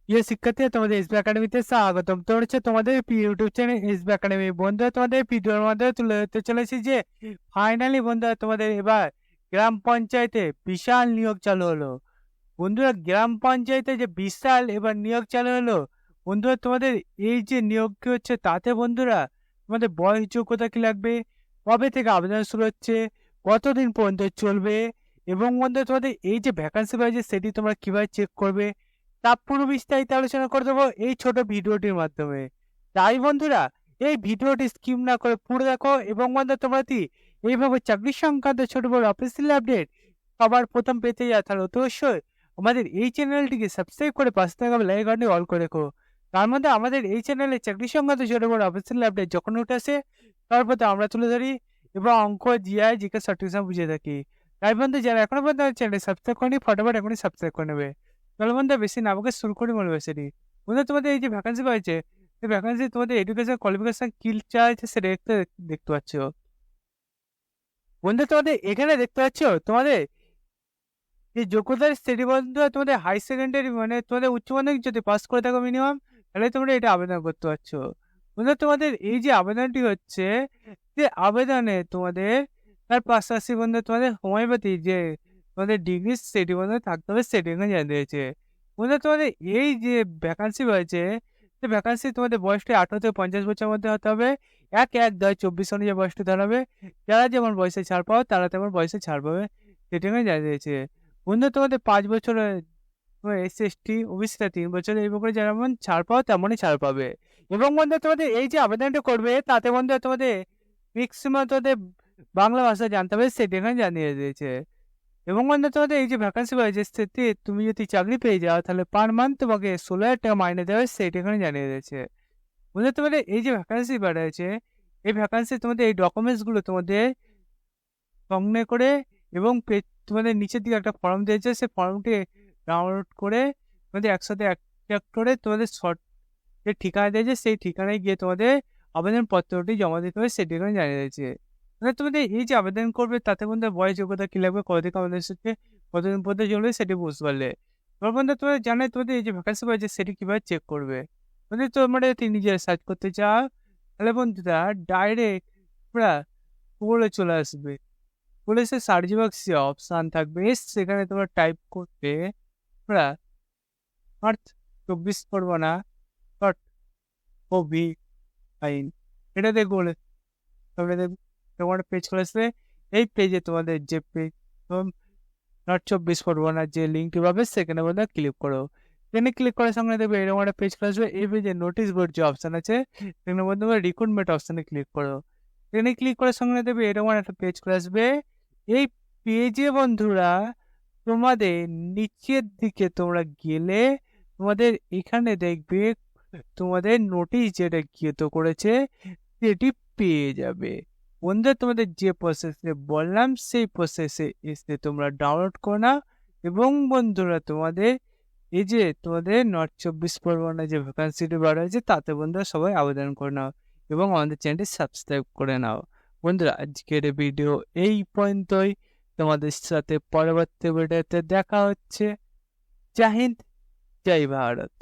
প্রিয় শিক্ষার্থী, তোমাদের এসবি একাডেমিতে স্বাগতম। তো হচ্ছে তোমাদের ইউটিউব চ্যানেল এসবি একাডেমি। বন্ধুরা, তোমাদের ভিডিওর মাধ্যমে তুলে ধরতে চলেছি যে ফাইনালি বন্ধুরা তোমাদের এবার গ্রাম পঞ্চায়েতে বিশাল নিয়োগ চালু হলো। বন্ধুরা, গ্রাম পঞ্চায়েতে যে বিশাল এবার নিয়োগ চালু হলো, বন্ধুরা তোমাদের এই যে নিয়োগ কি হচ্ছে তাতে বন্ধুরা তোমাদের বয়স যোগ্যতা কি লাগবে, কবে থেকে আবেদন শুরু হচ্ছে, কতদিন পর্যন্ত চলবে, এবং বন্ধুরা তোমাদের এই যে ভ্যাকান্সি পাইছে সেটি তোমরা কিভাবে চেক করবে, তা পুরো বিস্তারিত আলোচনা করে দেবো এই ছোট ভিডিওটির মাধ্যমে। তাই বন্ধুরা, এই ভিডিওটি স্কিপ না করে পুরো দেখো, এবং বন্ধুরা তোমরা এইভাবে চাকরি সংক্রান্ত ছোট বড় অফিসিয়াল আপডেট সবার প্রথম পেতে যায় তাহলে অবশ্যই আমাদের এই চ্যানেলটিকে সাবস্ক্রাইব করে পাশে থাকা বেল আইকনটি অল করে রেখো। তার মধ্যে আমাদের এই চ্যানেলে চাকরি সংক্রান্ত ছোট বড় অফিসিয়াল আপডেট যখন উঠে আসে তারপর আমরা তুলে ধরি এবং অঙ্ক, জিআই, জিকে সঠিক সময় বুঝে থাকি। তাই বন্ধু, যারা এখনো পর্যন্ত চ্যানেল সাবস্ক্রাইব করেনি ফটাফট এখনই সাবস্ক্রাইব করে নেবে। তাহলে বন্ধু, বেশি না আমাকে শুরু করি বলবে সেটি। বন্ধু, তোমাদের এই যে ভ্যাকান্সি পাইছে, এই ভ্যাকান্সি তোমাদের এডুকেশন কোয়ালিফিকেশন কি চাইছে সেটা দেখতে পাচ্ছ। বন্ধু, তোমাদের এখানে দেখতে পাচ্ছ তোমাদের যে যোগ্যতার সেটি বন্ধু তোমাদের হাই সেকেন্ডারি মানে তোমাদের উচ্চ মাধ্যমিক যদি পাস করে থাকো মিনিমাম, তাহলে তোমরা এটা আবেদন করতে পারছো। বন্ধু, তোমাদের এই যে আবেদনটি হচ্ছে, যে আবেদনে তোমাদের তার পাশাপাশি বন্ধু তোমাদের হোমিওপ্যাথি যে তোমাদের ডিগ্রি সেটি বন্ধু থাকতে হবে, সেটি এখানে জানিয়ে দিয়েছে। বন্ধু, তোমাদের এই যে ভ্যাকান্সি হয়েছে, যে ভ্যাকান্সি তোমাদের বয়সটা 18 থেকে 50 বছরের মধ্যে হতে হবে। 1/1/2024 অনুযায়ী বয়সটা দাঁড়াবে। যারা যেমন বয়সে ছাড় পাও তারা তেমন বয়সে ছাড় পাবে, সেটি এখানে জানিয়ে দিয়েছে। বন্ধু, তোমাদের 5 বছরের এসসি/এসটি ওবিসিরা 3 বছর এই করে যেমন ছাড় পাও তেমনই ছাড় পাবে। এবং বন্ধু, তোমাদের এই যে আবেদনটা করবে তাতে বন্ধু তোমাদের ম্যাক্সিমাম তোমাদের বাংলা ভাষা জানতে হবে, সেটা এখানে জানিয়ে দিয়েছে। এবং বন্ধু, তোমাদের এই যে ভ্যাকান্সি পাইছে সেটি তুমি যদি চাকরি পেয়ে যাও তাহলে পার মান্থ তোমাকে 16,000 টাকা মাইনে দেওয়া হবে, সেটা এখানে জানিয়ে দিয়েছে। বন্ধু, তোমাদের এই যে ভ্যাকান্সি বাড়াচ্ছে, এই ভ্যাকান্সি তোমাদের এই ডকুমেন্টস গুলো তোমাদের সংগ্রহ করে এবং তোমাদের নিচের দিকে একটা ফর্ম দিয়েছে, সেই ফর্মটি ডাউনলোড করে তোমাদের একসাথে এক করে তোমাদের শর্ট যে ঠিকানা দিয়েছে সেই ঠিকানায় গিয়ে তোমাদের আবেদনপত্রটি জমা দিতে হবে, সেটি এখানে জানিয়ে দিয়েছে। মানে তোমাদের এই যে আবেদন করবে তাতে বন্ধু বয়স যোগ্যতা কি লাগবে, কত থেকে আবেদন এসেছে, কতদিন পর্যন্ত চলবে সেটি বুঝতে পারলে। এবার বন্ধু, তোমাদের জানাই তোমাদের এই যে ভ্যাকান্সি পাইছে সেটি কিভাবে চেক করবে। যদি তোমরা যদি নিজে সার্চ করতে চাও তাহলে বন্ধুরা ডাইরেক্ট তোমরা গুগলে চলে আসবে। পুলিশে সার্চ বক্সে অপশান থাকবে, সেখানে তোমরা টাইপ করবে তোমরা নর্থ 24 পরগনা ডট ওভি আইন, এটা দিয়ে বলে তোমরা তোমার পেজ খুলে আসবে। এই পেজে তোমাদের যে পেজ নর্থ 24 পরগনার যে লিঙ্কটি পাবে সেখানে বন্ধু ক্লিক করো। এখানে ক্লিক করার সঙ্গে দেখবে এরকম একটা পেজ খুলে আসবে। এই পেজে নোটিশ বোর্ড যে অপশান আছে সেখানে বন্ধু রিক্রুটমেন্ট অপশানে ক্লিক করো। এখানে ক্লিক করার সঙ্গে দেখবে এরকম একটা পেজ খুলে আসবে। এই পেজে বন্ধুরা তোমাদের নিচের দিকে তোমরা গেলে তোমাদের এখানে দেখবে তোমাদের নোটিশ যেটা গিয়ে করেছে সেটি পেয়ে যাবে। বন্ধুরা, তোমাদের যে প্রসেসে বললাম সেই প্রসেসে এসে তোমরা ডাউনলোড করে নাও। এবং বন্ধুরা তোমাদের এই যে তোমাদের নর্থ 24 পরগনা যে ভ্যাকান্সিটি বার হয়েছে তাতে বন্ধুরা সবাই আবেদন করে নাও এবং আমাদের চ্যানেলটি সাবস্ক্রাইব করে নাও। বন্ধুরা, আজকের ভিডিও এই পর্যন্তই। তোমাদের সাথে পরবর্তী ভিডিওতে দেখা হচ্ছে। জয় হিন্দ, জয় ভারত।